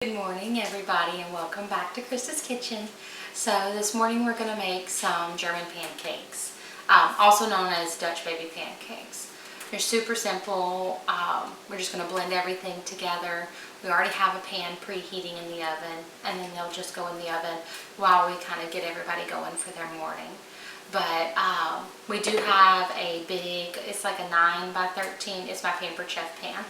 Good morning everybody and welcome back to Krista's Kitchen. So this morning we're going to make some German pancakes, also known as Dutch baby pancakes. They're super simple. We're just going to blend everything together. We already have a pan preheating in the oven, and then they'll just go in the oven while we kind of get everybody going for their morning. But we do have a big, it's like a 9 by 13, it's my Pampered Chef pan,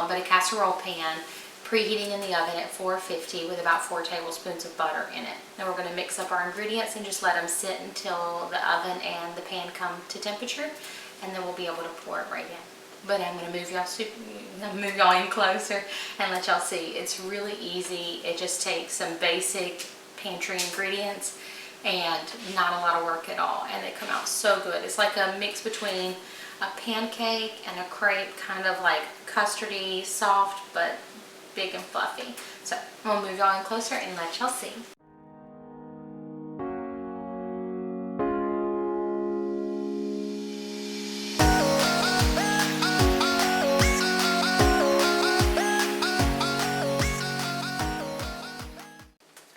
but a casserole pan preheating in the oven at 450 with about 4 tablespoons of butter in it. Now we're going to mix up our ingredients and just let them sit until the oven and the pan come to temperature, and then we'll be able to pour it right in. But I'm going to move y'all in closer and let y'all see. It's really easy. It just takes some basic pantry ingredients and not a lot of work at all, and they come out so good. It's like a mix between a pancake and a crepe, kind of like custardy, soft, but big and fluffy. So I'm gonna move y'all in closer and let y'all see.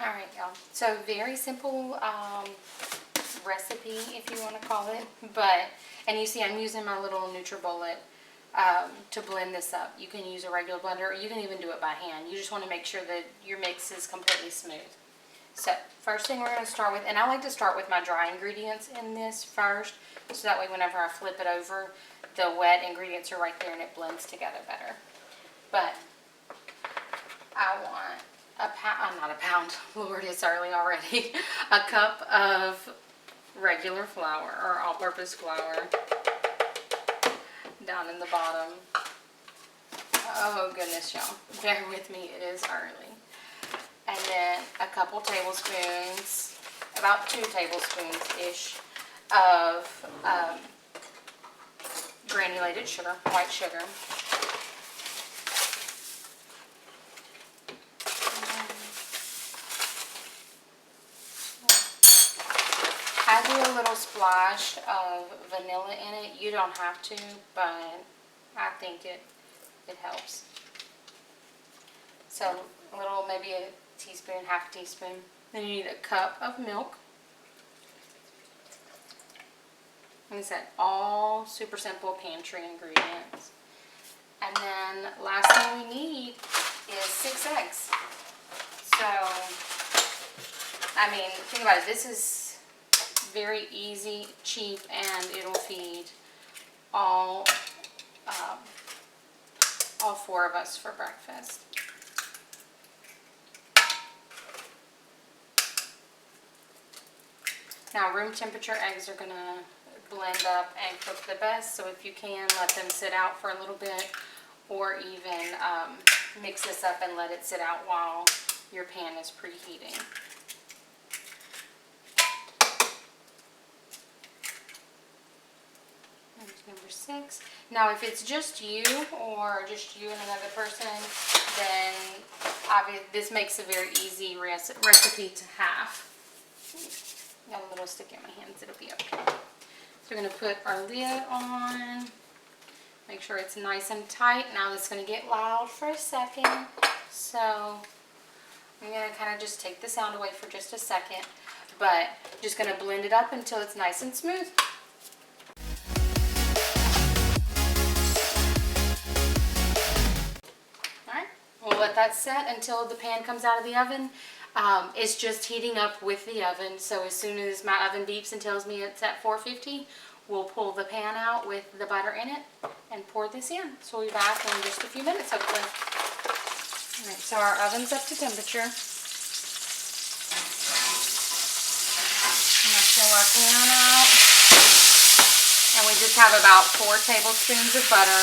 Alright y'all, so very simple recipe if you want to call it, and you see I'm using my little NutriBullet to blend this up. You can use a regular blender, or you can even do it by hand. You just want to make sure that your mix is completely smooth. So first thing we're going to start with, and I like to start with my dry ingredients in this first, so that way whenever I flip it over, the wet ingredients are right there and it blends together better. But I want a pound, not a pound, Lord, it's early already, a cup of regular flour, or all-purpose flour, down in the bottom. Oh goodness, y'all, bear with me, it is early. And then a couple tablespoons, about 2 tablespoons ish of granulated sugar, white sugar. I do a little splash of vanilla in it. You don't have to, but I think it helps. So a little, maybe a teaspoon, half a teaspoon. Then you need a cup of milk. Like I said, all super simple pantry ingredients. And then last thing we need is 6 eggs. So, I mean, think about it. This is very easy, cheap, and it'll feed all 4 of us for breakfast. Now, room temperature eggs are gonna blend up and cook the best, so if you can, let them sit out for a little bit, or even mix this up and let it sit out while your pan is preheating. Number 6. Now if it's just you, or just you and another person, then obviously this makes a very easy recipe to have. Got a little stick in my hands, it'll be okay. So we're going to put our lid on, make sure it's nice and tight. Now it's going to get loud for a second, so I'm going to kind of just take the sound away for just a second, but just going to blend it up until it's nice and smooth. We'll let that set until the pan comes out of the oven. It's just heating up with the oven, so as soon as my oven beeps and tells me it's at 450, we'll pull the pan out with the butter in it and pour this in. So we'll be back in just a few minutes, hopefully. Alright, so our oven's up to temperature. I'm going to pull our pan out. And we just have about 4 tablespoons of butter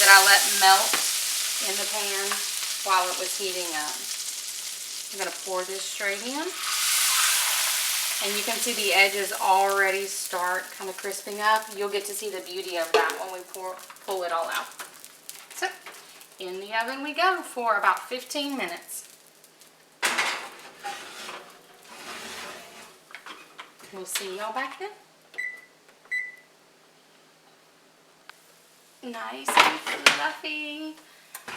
that I let melt in the pan while it was heating up. I'm going to pour this straight in. And you can see the edges already start kind of crisping up. You'll get to see the beauty of that when we pull it all out. So, in the oven we go for about 15 minutes. We'll see y'all back then. Nice and fluffy.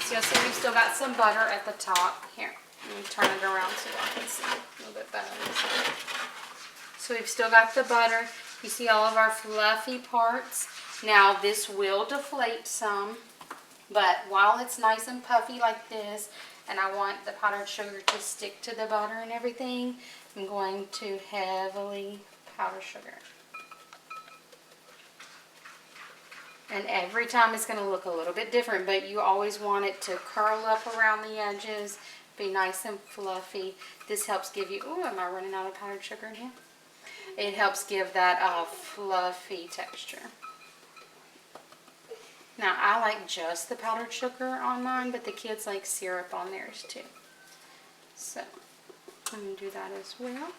So you'll see we've still got some butter at the top. Here, let me turn it around so y'all can see a little bit better. So we've still got the butter. You see all of our fluffy parts. Now this will deflate some, but while it's nice and puffy like this, and I want the powdered sugar to stick to the butter and everything, I'm going to heavily powder sugar. And every time it's going to look a little bit different, but you always want it to curl up around the edges, be nice and fluffy. This helps give you, oh, am I running out of powdered sugar in here? It helps give that fluffy texture. Now, I like just the powdered sugar on mine, but the kids like syrup on theirs too. So, I'm going to do that as well.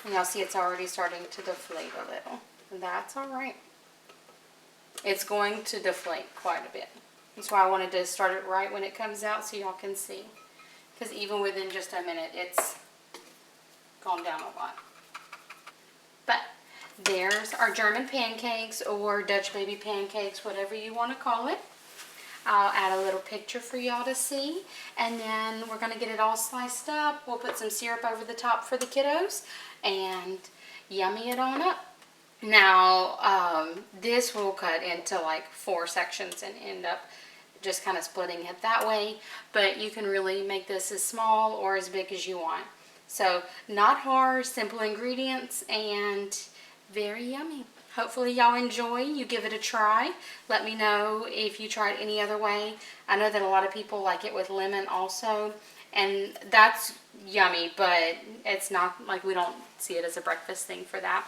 And y'all see it's already starting to deflate a little. And that's alright. It's going to deflate quite a bit. That's why I wanted to start it right when it comes out so y'all can see. Because even within just a minute, it's gone down a lot. But there's our German pancakes or Dutch baby pancakes, whatever you want to call it. I'll add a little picture for y'all to see. And then we're going to get it all sliced up. We'll put some syrup over the top for the kiddos and yummy it on up. Now, this will cut into like 4 sections and end up just kind of splitting it that way. But you can really make this as small or as big as you want. So, not hard, simple ingredients, and very yummy. Hopefully y'all enjoy. You give it a try. Let me know if you tried any other way. I know that a lot of people like it with lemon also. And that's yummy, but it's not like we don't see it as a breakfast thing for that.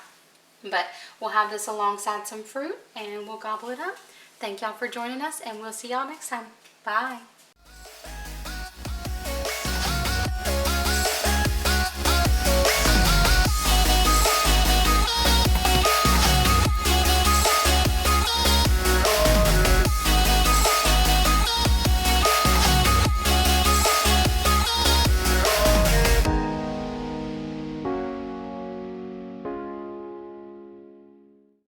But we'll have this alongside some fruit and we'll gobble it up. Thank y'all for joining us and we'll see y'all next time. Bye.